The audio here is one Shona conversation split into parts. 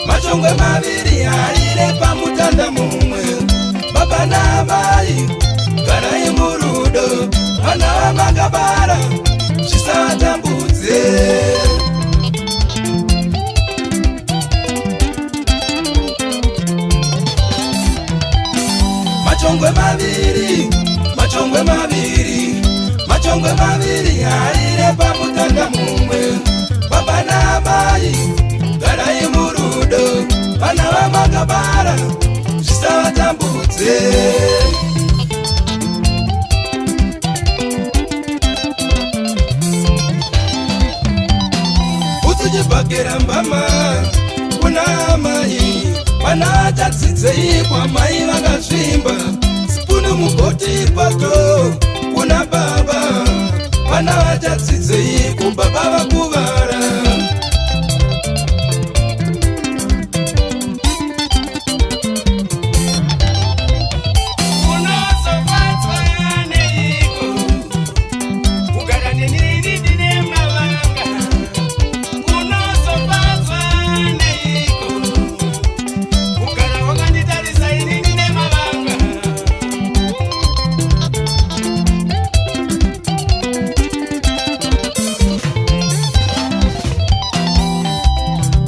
machongwe maviri arire pamutanda mumwe. Baba na mai garai murudo, vana vamakabara zvisatambudze. Machongwe maviri arire pamutanda mumwe. Baba na mai garai murudo, vana vamakabara zvisatambudze. Utsujibhakera mbama kuna mai, vana tadzidzei kwa mai vakasvimba. Spunu mugoti pato kuna baba, vana vachadzidzei kubaba vakuvara.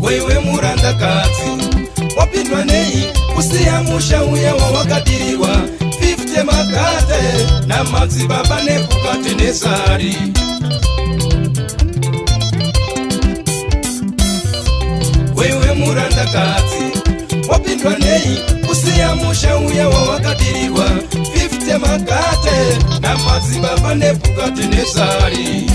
Wewe murandakadzi wapindwa nei kusiya musha uya wawakadirirwa 50 makate na madzibaba nepukati nesari. Wewe murandakadzi wapindwa nei kusiya musha uya wawakadirirwa 50 makate na madzibaba nepukati nesari.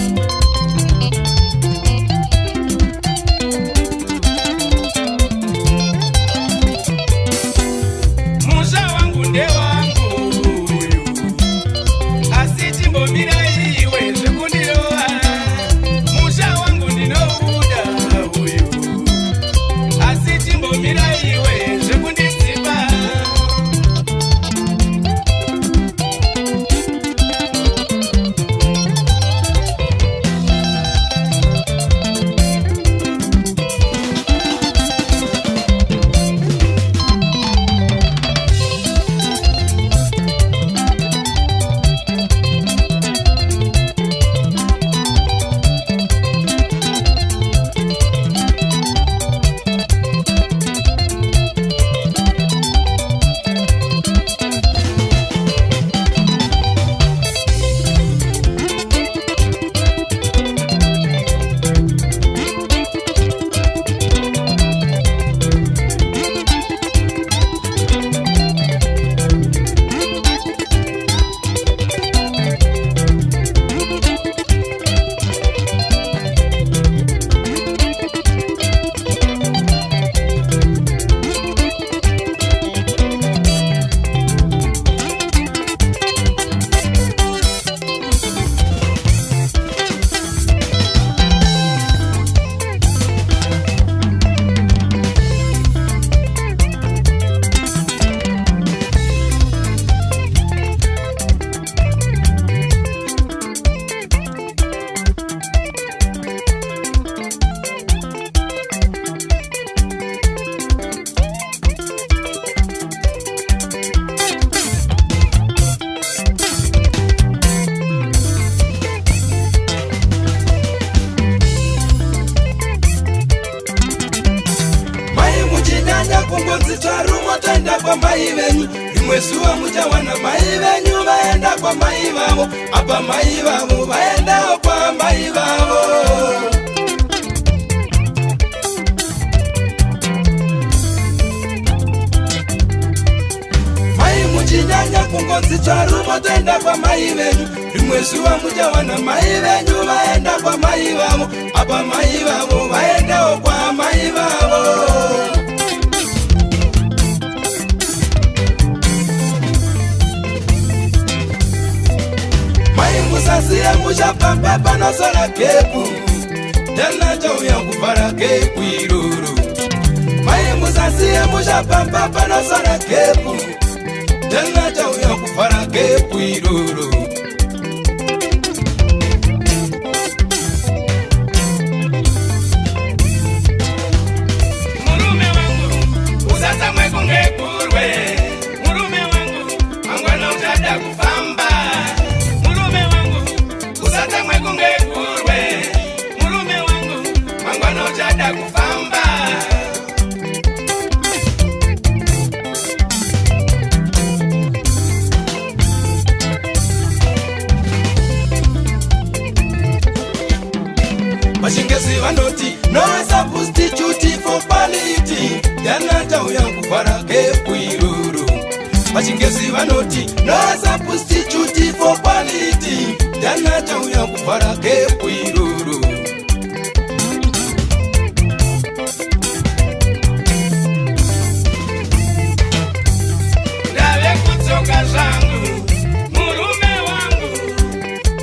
Mai venyu rimwe zuva muchawana mai venyu vaenda kwa mai vavo, apa mai vavo vaendawo kwa mai vavo. Mai muchinyanya kungonzi tsvarumo toenda kwa mai venyu, rimwe zuva muchawana mai venyu vaenda kwa mai vavo, apa mai vavo vaendawo kwa mai vavo. Musasiye mushapamba panosora kepu, tena chauya kuvara kepu iruru. Mai musasiye mushapamba panosora kepu, tena chauya kuvara kepu iruru. waenda kufamba. Vachingezi vanoti no substitute for quality, yanata uya kuvara kepwiruru. Vachingezi vanoti no substitute for quality, yanata uya kuvara kepwiruru. Dave kutsoka zangu, murume wangu,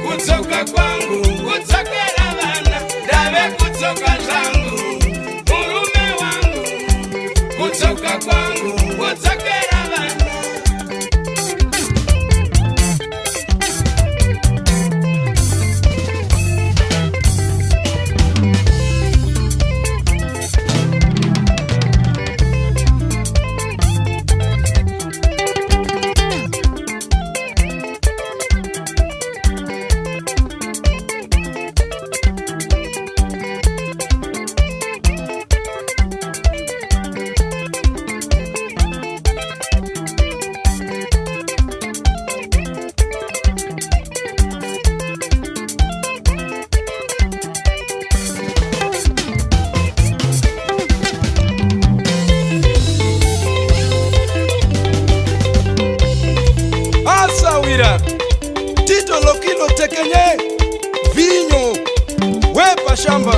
kutsoka kwangu, kutsokera vana. Dave kutsoka zangu, murume wangu, kutsoka kwangu, kutsokera vana. Tito Lokilo tekenye vinyo wepa shamba.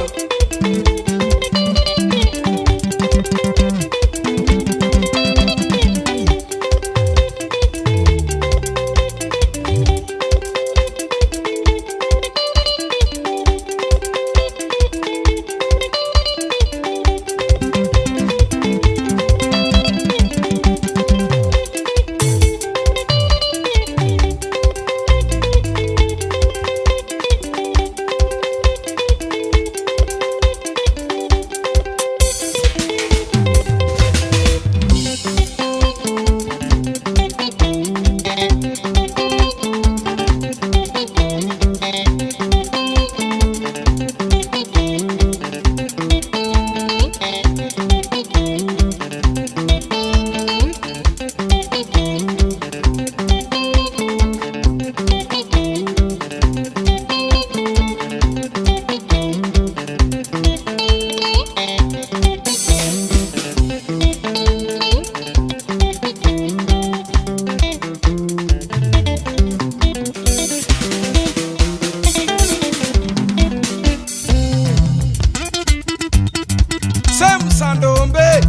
Sandombe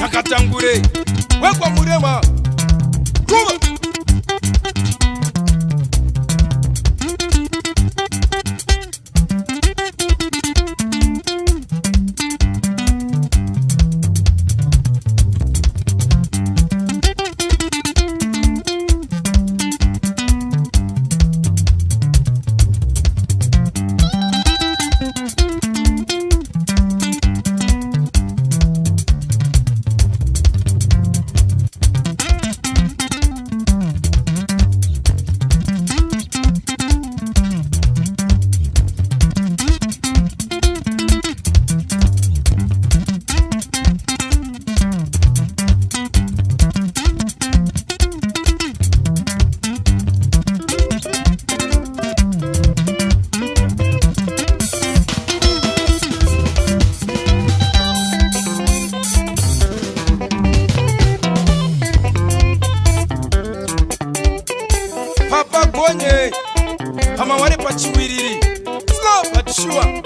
nakatangure wekwa murema kuba. Kama wale pachiwiriri slow but sure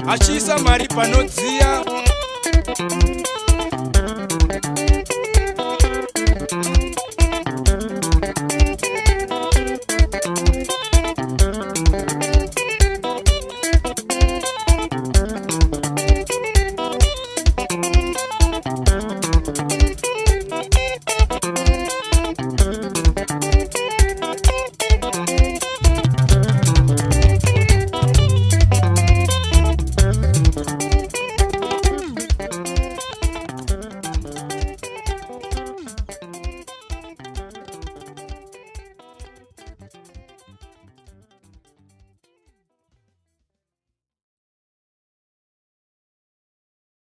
achisa mari panodzia